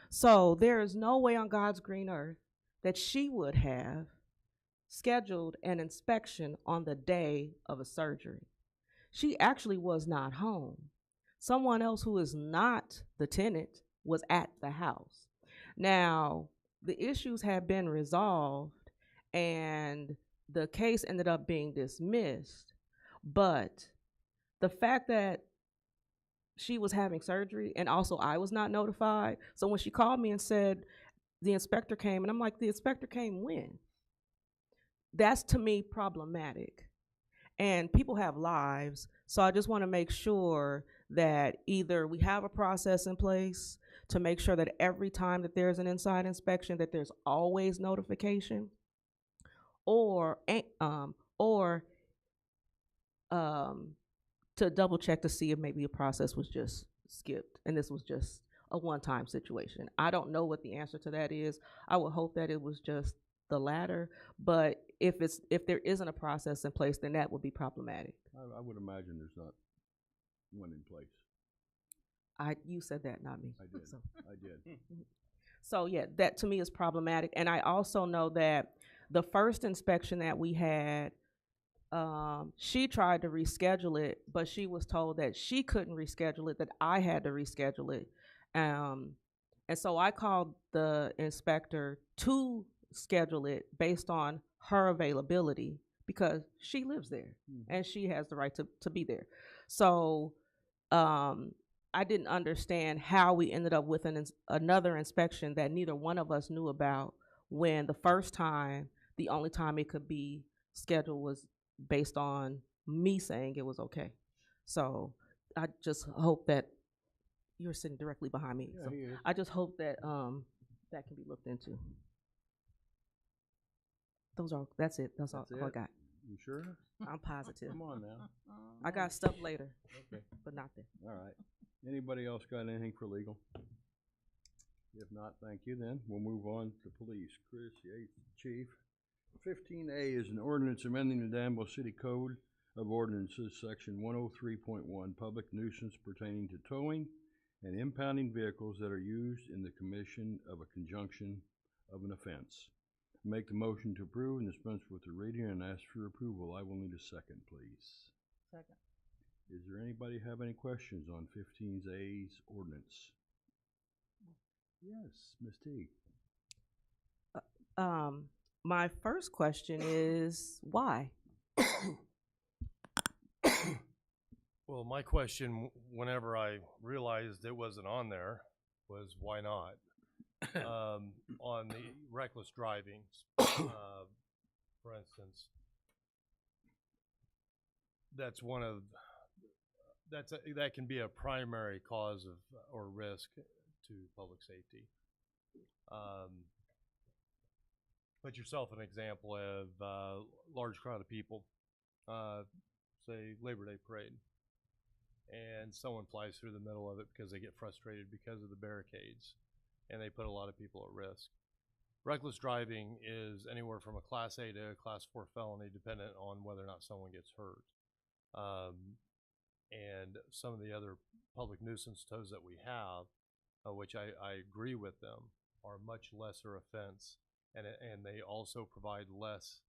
So there is no way on God's green earth that she would have scheduled an inspection on the day of a surgery. She actually was not home. Someone else who is not the tenant was at the house. Now, the issues have been resolved and the case ended up being dismissed, but the fact that she was having surgery and also I was not notified. So when she called me and said the inspector came, and I'm like, the inspector came when? That's to me problematic. And people have lives, so I just want to make sure that either we have a process in place to make sure that every time that there's an inside inspection that there's always notification, or to double check to see if maybe a process was just skipped and this was just a one-time situation. I don't know what the answer to that is. I would hope that it was just the latter, but if there isn't a process in place, then that would be problematic. I would imagine there's not one in place. You said that, not me. I did. So. I did. So yeah, that to me is problematic. And I also know that the first inspection that we had, she tried to reschedule it, but she was told that she couldn't reschedule it, that I had to reschedule it. And so I called the inspector to schedule it based on her availability because she lives there and she has the right to be there. So I didn't understand how we ended up with another inspection that neither one of us knew about, when the first time, the only time it could be scheduled was based on me saying it was okay. So I just hope that you're sitting directly behind me. Yeah, So he is. I just hope that that can be looked into. That's it. That's all I got. You sure? I'm positive. Come on now. I got stuff later, Okay. but not then. All right. Anybody else got anything for legal? If not, thank you then. We'll move on to police. Chris, the chief. 15A is an ordinance amending the Danville City Code of Ordinances, Section 103.1, public nuisance pertaining to towing and impounding vehicles that are used in the commission of a conjunction of an offense. Make the motion to approve and dispense with the reading and ask for approval. I will need a second, please. Second. Is there anybody have any questions on 15A's ordinance? Yes, Ms. T. My first question is why? Well, my question, whenever I realized it wasn't on there, was why not? On the reckless driving, for instance, that can be a primary cause of or risk to public safety. Put yourself an example of large crowd of people, say Labor Day parade, and someone flies through the middle of it because they get frustrated because of the barricades, and they put a lot of people at risk. Reckless driving is anywhere from a Class A to a Class 4 felony, dependent on whether or not someone gets hurt. And some of the other public nuisance tows that we have, which I agree with them, are much lesser offense and they also provide less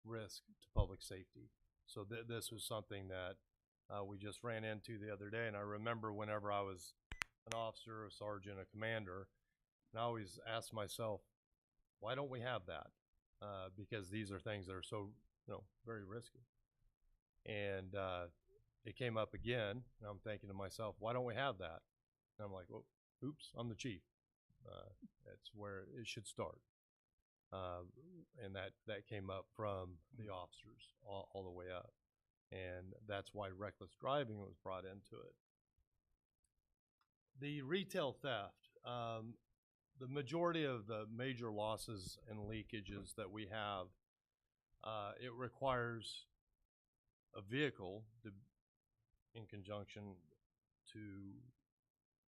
risk to public safety. So this was something that we just ran into the other day, and I remember whenever I was an officer, a sergeant, a commander, and I always asked myself, why don't we have that? Because these are things that are so, very risky. And it came up again, and I'm thinking to myself, why don't we have that? And I'm like, well, oops, I'm the chief. That's where it should start. And that came up from the officers all the way up. And that's why reckless driving was brought into it. The retail theft, the majority of the major losses and leakages that we have, it requires a vehicle in conjunction to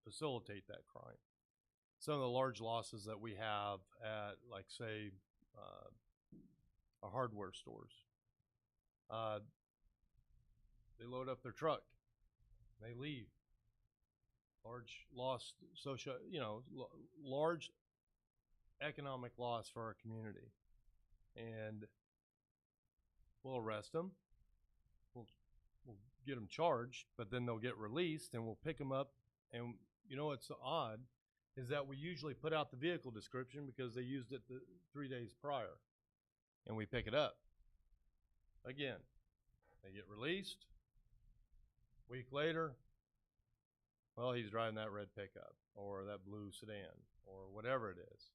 facilitate that crime. Some of the large losses that we have at, like, say, our hardware stores, they load up their truck, they leave. Large loss, social, large economic loss for our community. And we'll arrest them, we'll get them charged, but then they'll get released and we'll pick them up. And what's odd is that we usually put out the vehicle description because they used it 3 days prior, and we pick it up. Again, they get released. A week later, well, he's driving that red pickup or that blue sedan or whatever it is.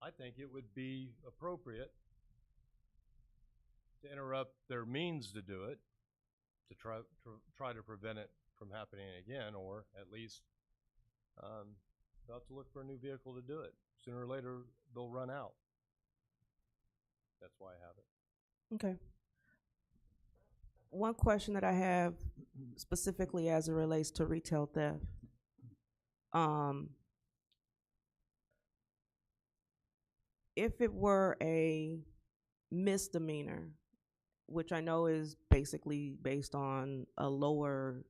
I think it would be appropriate to interrupt their means to do it, to try to prevent it from happening again, or at least they'll have to look for a new vehicle to do it. Sooner or later, they'll run out. That's why I have it. Okay. One question that I have specifically as it relates to retail theft. If it were a misdemeanor, which I know is basically based on a lower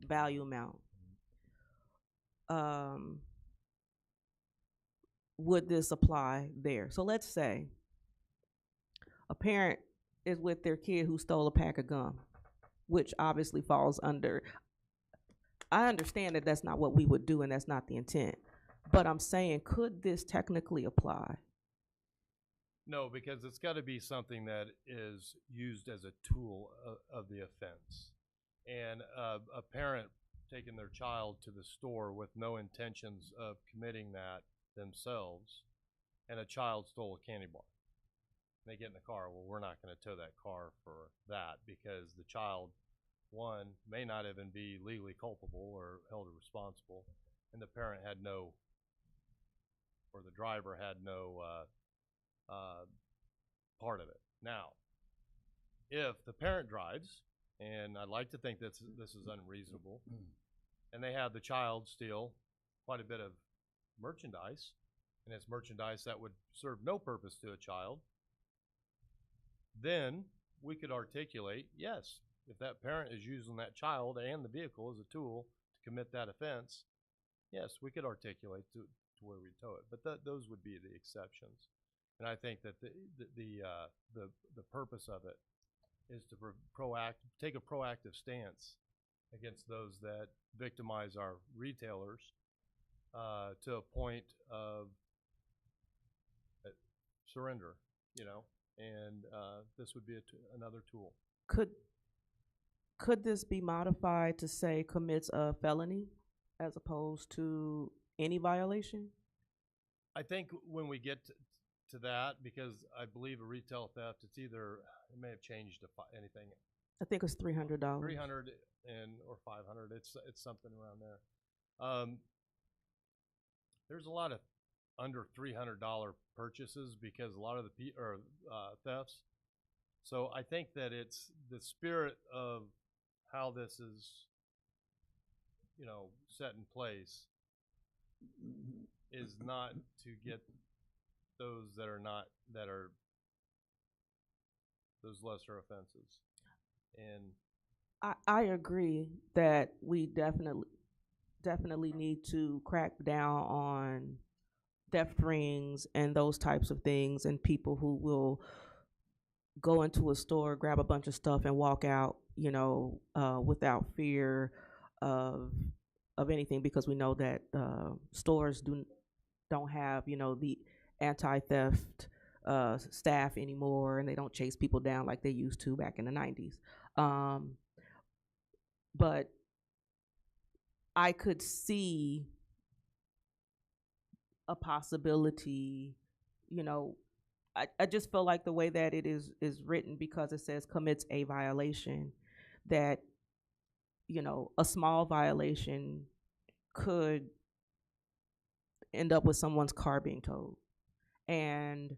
value amount, would this apply there? So let's say a parent is with their kid who stole a pack of gum, which obviously falls under, I understand that that's not what we would do and that's not the intent, but I'm saying, could this technically apply? No, because it's got to be something that is used as a tool of the offense. And a parent taking their child to the store with no intentions of committing that themselves, and a child stole a candy bar. They get in the car, well, we're not going to tow that car for that because the child, one, may not even be legally culpable or held responsible, and the parent had no, or the driver had no part of it. Now, if the parent drives, and I'd like to think that this is unreasonable, and they have the child steal quite a bit of merchandise, and it's merchandise that would serve no purpose to a child, then we could articulate, yes, if that parent is using that child and the vehicle as a tool to commit that offense, yes, we could articulate to where we tow it. But those would be the exceptions. And I think that the purpose of it is to take a proactive stance against those that victimize our retailers to a point of surrender, and this would be another tool. Could this be modified to say commits a felony as opposed to any violation? I think when we get to that, because I believe a retail theft, it may have changed to anything. I think it's $300. $300 or $500. It's something around there. There's a lot of under $300 purchases because a lot of the thefts. So I think that it's the spirit of how this is, set in place is not to get those that are those lesser offenses. And I agree that we definitely, definitely need to crack down on theft rings and those types of things, and people who will go into a store, grab a bunch of stuff, and walk out, without fear of anything, because we know that stores don't have the anti-theft staff anymore, and they don't chase people down like they used to back in the 90s. But I could see a possibility, I just feel like the way that it is written, because it says commits a violation, that a small violation could end up with someone's car being towed. And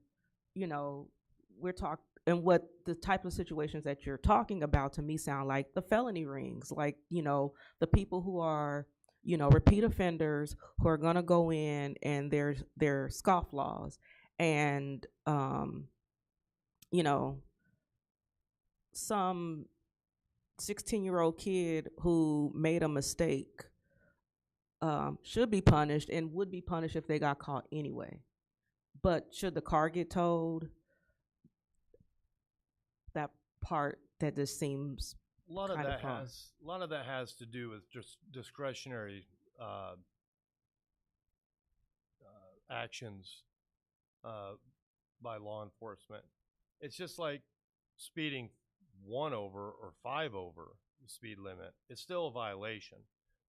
we're talking, and what the type of situations that you're talking about to me sound like the felony rings, like the people who are repeat offenders, who are gonna go in, and there's scofflaws, and some 16-year-old kid who made a mistake should be punished, and would be punished if they got caught anyway. But should the car get towed? That part, that just seems A lot of kind that far. has to do with just discretionary actions by law enforcement. It's just like speeding 1 over or 5 over the speed limit. It's still a violation,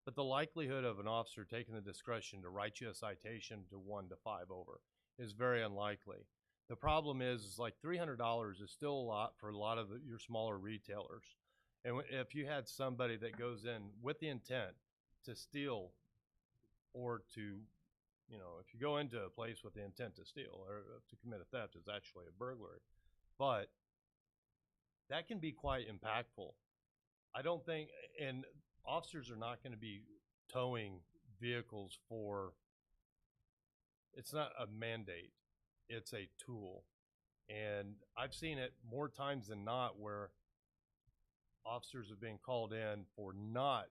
but the likelihood of an officer taking the discretion to write you a citation to 1 to 5 over is very unlikely. The problem is like $300 is still a lot for a lot of your smaller retailers. And if you had somebody that goes in with the intent to steal, or to, if you go into a place with the intent to steal or to commit a theft, it's actually a burglary. But that can be quite impactful. I don't think, and officers are not going to be towing vehicles for, it's not a mandate, it's a tool. And I've seen it more times than not where officers have been called in for not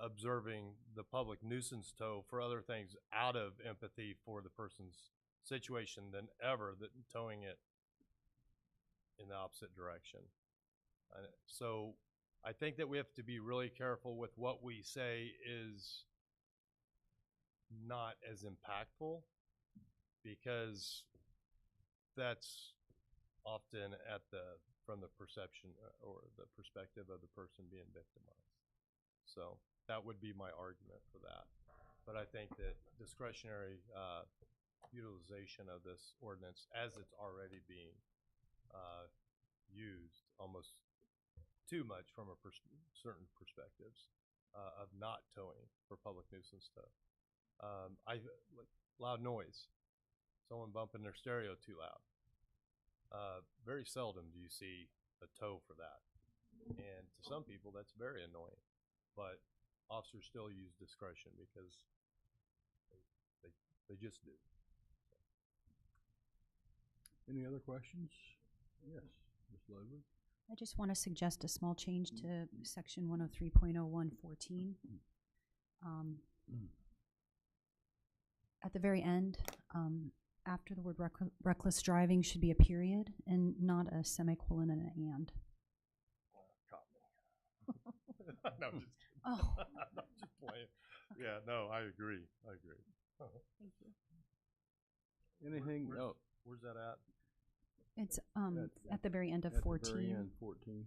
observing the public nuisance tow for other things out of empathy for the person's situation than ever that towing it in the opposite direction. So I think that we have to be really careful with what we say is not as impactful, because that's often from the perception or the perspective of the person being victimized. So that would be my argument for that. But I think that discretionary utilization of this ordinance, as it's already being used almost too much from certain perspectives of not towing for public nuisance tow. Like loud noise, someone bumping their stereo too loud. Very seldom do you see a tow for that. And to some people, that's very annoying. But officers still use discretion because they just do. Any other questions? Yes, Ms. Ludwig. I just want to suggest a small change to section 103.0114. At the very end, after the word reckless driving should be a period and not a semicolon and an and. No, I'm just kidding. Oh. I'm just playing. Yeah, no, I agree. Thank you. Anything else? Where's that at? It's at the very end of At 14. the very end, 14.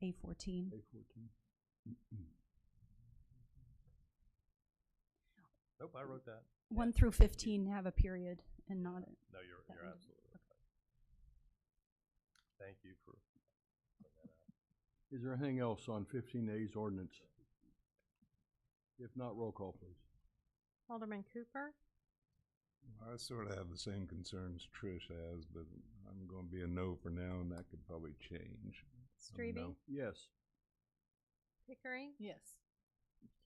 A14. A14. Nope, I wrote that. 1 through 15 have a period and not a. No, you're absolutely right. Thank you for pointing that out. Is there anything else on 15A's ordinance? If not, roll call, please. Alderman Cooper, I sort of have the same concerns Trish has, but I'm going to be a no for now, and that could probably change. Strebe, No. Yes. Pickering, Yes.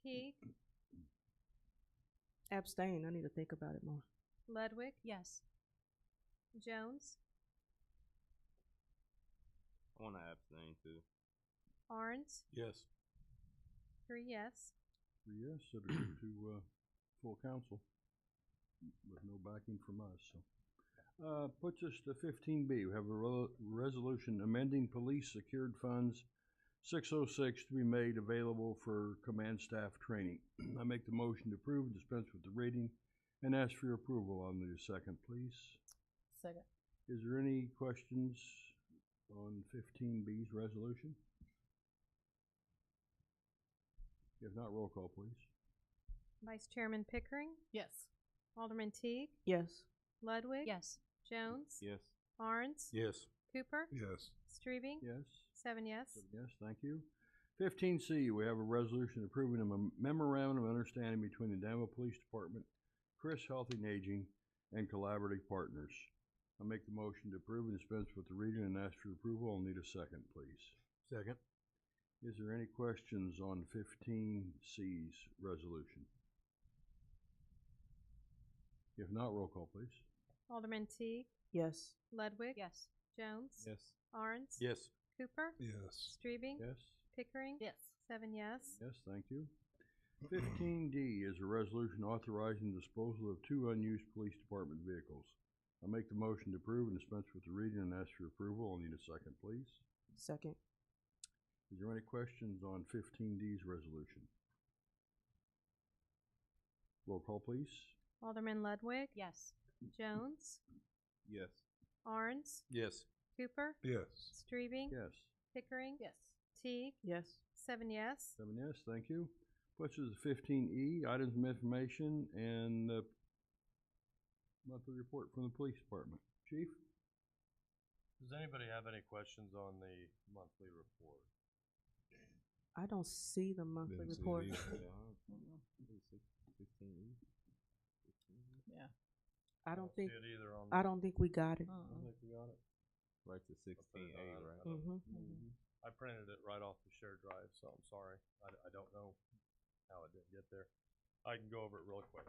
Keith, Abstain. I need to think about it more. Ludwig, Yes. Jones, I want to abstain too. Arns, Yes. 3 yes. Yes, it'll go to, full council with no backing from us, so. Puts us to 15B. We have a resolution amending police secured funds 606 to be made available for command staff training. I make the motion to approve and dispense with the reading and ask for your approval. I'll need a second, please. Second. Is there any questions on 15B's resolution? If not, roll call, please. Vice Chairman Pickering, Yes. Alderman Teague, Yes. Ludwig, Yes. Jones, Yes. Barnes, Yes. Cooper, Yes. Strubing, Yes. 7 yes. Yes, thank you. 15C, we have a resolution approving a memorandum of understanding between the Danville Police Department, Chris Healthy and Aging, and Collaborative Partners. I make the motion to approve and dispense with the reading and ask for approval. I'll need a second, please. Second. Is there any questions on 15C's resolution? If not, roll call, please. Alderman Teague, Yes. Ludwig, Yes. Jones, Yes. Barnes, Yes. Cooper, Yes. Strubing, Yes. Pickering, Yes. 7 yes. Yes, thank you. 15D is a resolution authorizing the disposal of 2 unused police department vehicles. I make the motion to approve and dispense with the reading and ask for approval. I'll need a second, please. Second. Is there any questions on 15D's resolution? Roll call, please. Alderman Ludwig, Yes. Jones, Yes. Barnes, Yes. Cooper, Yes. Strubing, Yes. Pickering, Yes. Teague, Yes. 7 yes. 7 yes, thank you. Puts us to 15E, items of information and monthly report from the police department. Chief? Does anybody have any questions on the monthly report? I don't see the monthly Didn't see it report. either. Yeah. I don't think see it either on. I don't think we got it. I think we got it. Right to 16A, right? Mm-hmm. I printed it right off the shared drive, so I'm sorry. I don't know how it didn't get there. I can go over it real quick.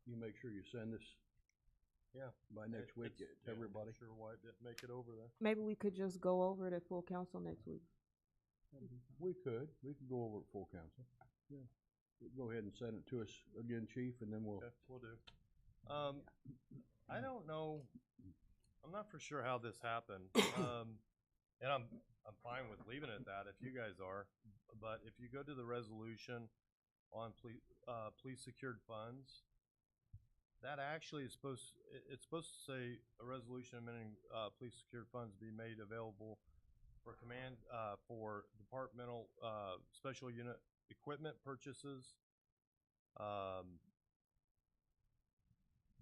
You make sure you send this Yeah. by next week to everybody. I'm sure why it didn't make it over there. Maybe we could just go over it at full council next week. We could go over it full council. Yeah. Go ahead and send it to us again, chief, and then we'll. Okay, we'll do. I don't know. I'm not for sure how this happened. And I'm fine with leaving it at that if you guys are. But if you go to the resolution on police secured funds, that actually is it's supposed to say a resolution amending police secured funds be made available for command for departmental special unit equipment purchases,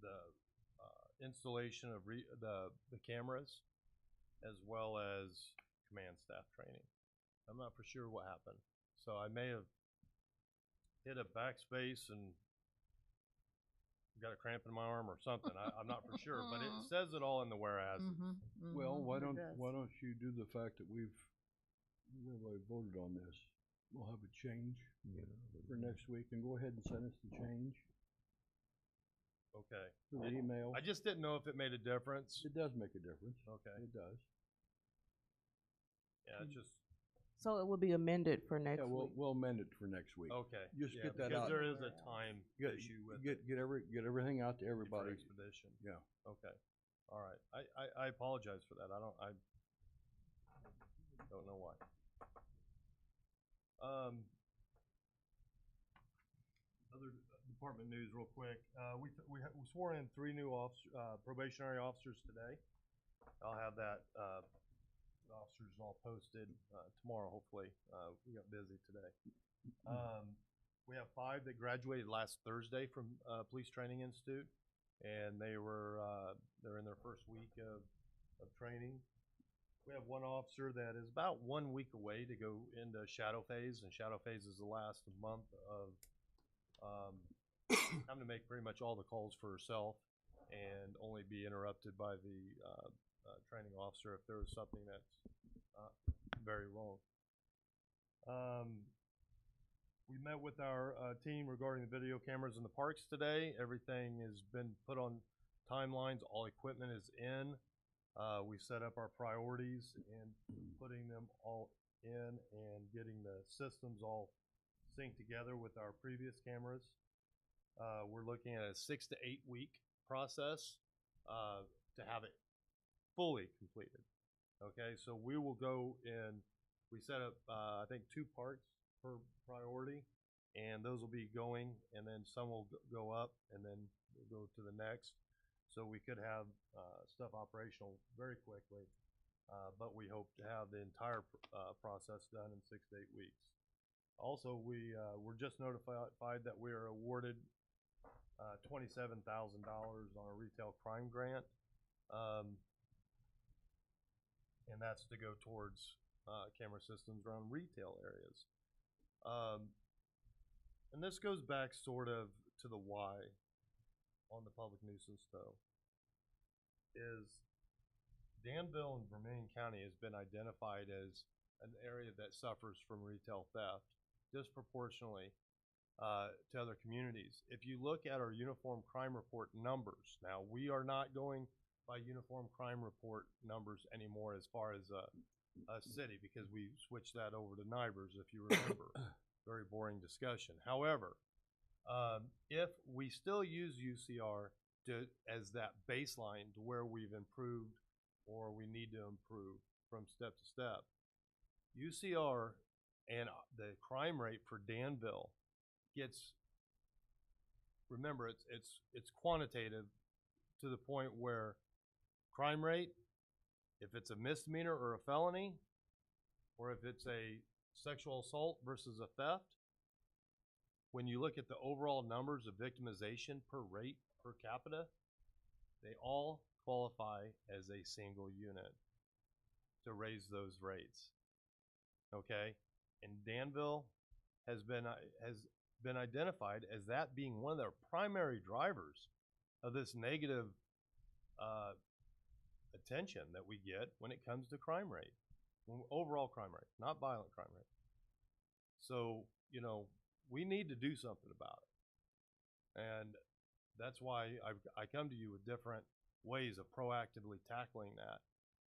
the installation of the cameras, as well as command staff training. I'm not for sure what happened, so I may have hit a backspace and got a cramp in my arm or something. I'm not for sure, but it says it all in the whereas. Well, why don't you do the fact that we've really voted on this? We'll have a change for next week, and go ahead and send us the change. Okay. Through the email. I just didn't know if it made a difference. It does make a difference. Okay. It does. Yeah, it's just So it will be amended for next Yeah, week. we'll amend it for next week. okay. Just Yeah, get that because out. there is a time Get, issue with get everything out to for everybody. expedition. Yeah. Okay. All right. I apologize for that. I don't know why. Other department news real quick. We swore in 3 new probationary officers today. I'll have that officers all posted tomorrow, hopefully. We got busy today. We have 5 that graduated last Thursday from Police Training Institute, and they're in their first week of training. We have 1 officer that is about 1 week away to go into shadow phase, and shadow phase is the last month of having to make pretty much all the calls for herself and only be interrupted by the training officer if there was something that's very wrong. We met with our team regarding the video cameras in the parks today. Everything has been put on timelines. All equipment is in. We set up our priorities and putting them all in and getting the systems all synced together with our previous cameras. We're looking at a 6 to 8 week process to have it fully completed. Okay, so we will go in, we set up, I think 2 parts per priority, and those will be going, and then some will go up, and then we'll go to the next. So we could have stuff operational very quickly, but we hope to have the entire process done in 6 to 8 weeks. Also, we were just notified that we are awarded $27,000 on a retail crime grant. And that's to go towards camera systems around retail areas. And this goes back sort of to the why on the public nuisance though, is Danville and Vermilion County has been identified as an area that suffers from retail theft disproportionately to other communities. If you look at our uniform crime report numbers, now we are not going by uniform crime report numbers anymore as far as a city, because we switched that over to NIBRS, if you remember. Very boring discussion. However, if we still use UCR as that baseline to where we've improved or we need to improve from step to step, UCR and the crime rate for Danville gets, remember, it's quantitative to the point where crime rate, if it's a misdemeanor or a felony, or if it's a sexual assault versus a theft, when you look at the overall numbers of victimization per rate per capita, they all qualify as a single unit to raise those rates. Okay? And Danville has been identified as that being one of their primary drivers of this negative attention that we get when it comes to crime rate, overall crime rate, not violent crime rate. So, you know, we need to do something about it. And that's why I come to you with different ways of proactively tackling that.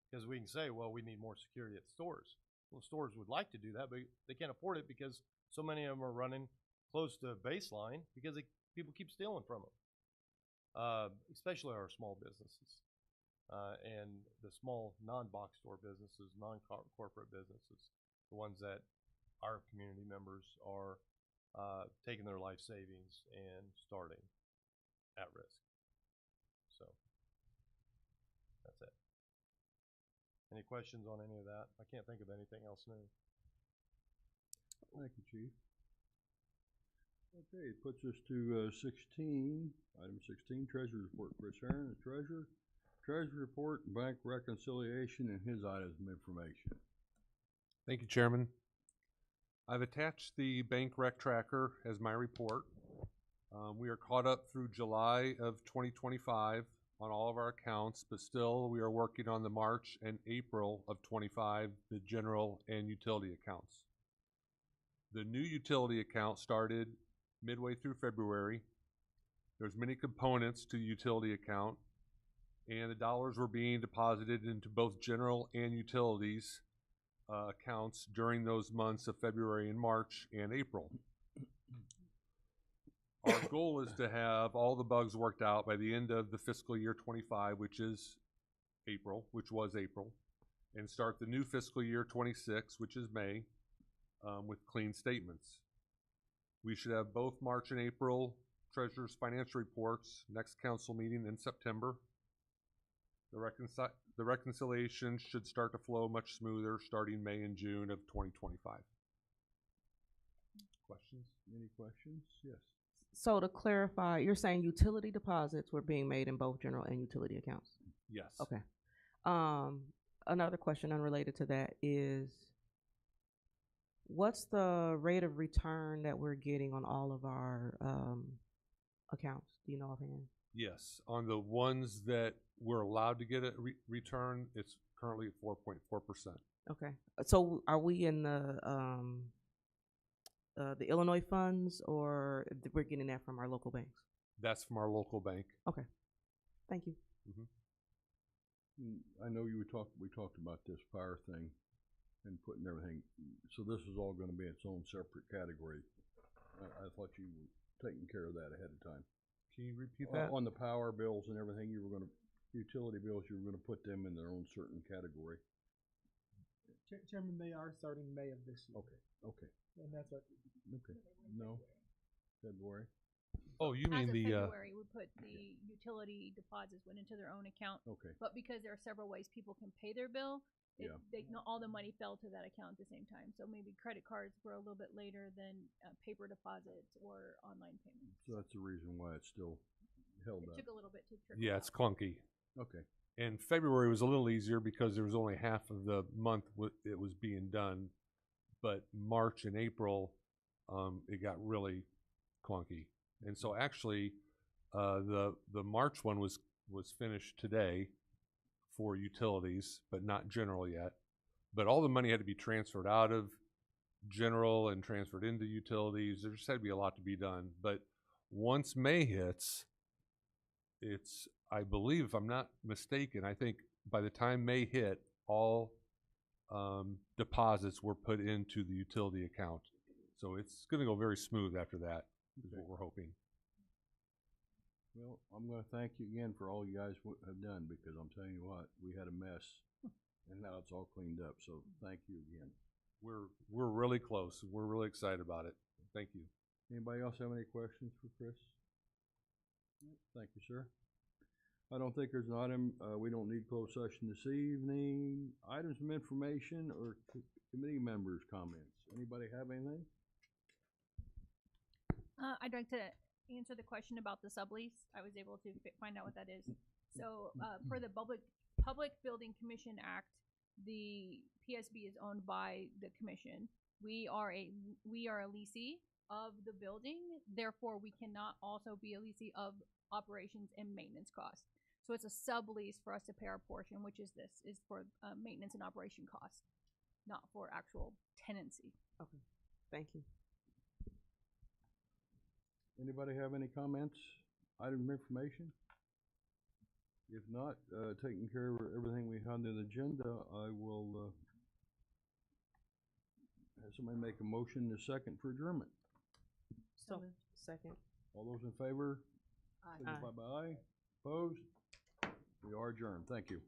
Because we can say, well, we need more security at stores. Well, stores would like to do that, but they can't afford it because so many of them are running close to baseline because people keep stealing from them, especially our small businesses. And the small non-box store businesses, non-corporate businesses, the ones that our community members are taking their life savings and starting at risk. So that's it. Any questions on any of that? I can't think of anything else new. Thank you, Chief. Okay, it puts us to 16, item 16, Treasurer's Report. Chris Herron, the Treasurer. Treasury Report, Bank Reconciliation, and his items of information. Thank you, Chairman. I've attached the bank rec tracker as my report. We are caught up through July of 2025 on all of our accounts, but still we are working on the March and April of 25, the general and utility accounts. The new utility account started midway through February. There's many components to the utility account, and the dollars were being deposited into both general and utilities accounts during those months of February and March and April. Our goal is to have all the bugs worked out by the end of the fiscal year 25, which was April, and start the new fiscal year 26, which is May, with clean statements. We should have both March and April Treasurer's financial reports next council meeting in September. The reconciliation should start to flow much smoother starting May and June of 2025. Questions? Any questions? Yes. So to clarify, you're saying utility deposits were being made in both general and utility accounts? Yes. Okay. Another question unrelated to that is, what's the rate of return that we're getting on all of our accounts? Do you know offhand? Yes. On the ones that we're allowed to get a return, it's currently at 4.4%. Okay. So are we in the Illinois funds, or we're getting that from our local banks? That's from our local bank. Okay. Thank you. Mm-hmm. I know we talked about this fire thing and putting everything, so this is all gonna be its own separate category. I thought you were taking care of that ahead of time. Can you repeat that? On the power bills and everything, utility bills, you were gonna put them in their own certain category. Chairman, they are starting May of this year. Okay, And that's what. okay. No, February, Oh, you mean As of the, February, we put the utility deposits went into their own account. okay. But because there are several ways people can pay their bill, Yeah. all the money fell to that account at the same time. So maybe credit cards were a little bit later than paper deposits or online payments. So that's the reason why it's still held It up. took a little bit to trickle yeah, out. it's clunky. Okay, And February was a little easier because there was only half of the month it was being done. But March and April, it got really clunky. And so actually, the March one was finished today for utilities, but not general yet. But all the money had to be transferred out of general and transferred into utilities. There just had to be a lot to be done. But once May hits, it's, I believe, if I'm not mistaken, I think by the time May hit, all deposits were put into the utility account. So it's going to go very smooth after that, is what we're hoping. well, I'm gonna thank you again for all you guys have done, because I'm telling you what, we had a mess, and now it's all cleaned up, so thank you again. We're really close. We're really excited about it. Thank you. Anybody else have any questions for Chris? Thank you, sir. I don't think there's an item, we don't need closed session this evening. Items of information or committee members' comments. Anybody have anything? I'd like to answer the question about the sublease. I was able to find out what that is. So, per the Public Building Commission Act, the PSB is owned by the commission. We are a leasee of the building, therefore we cannot also be a leasee of operations and maintenance costs. So it's a sublease for us to pay our portion, which is for maintenance and operation costs, not for actual tenancy. Okay, thank you. Anybody have any comments? Item of information? If not, taking care of everything we had on the agenda, I will have somebody make a motion in a second for adjournment. So, second. All those in favor? Aye. Signify by aye. Opposed? We are adjourned. Thank you.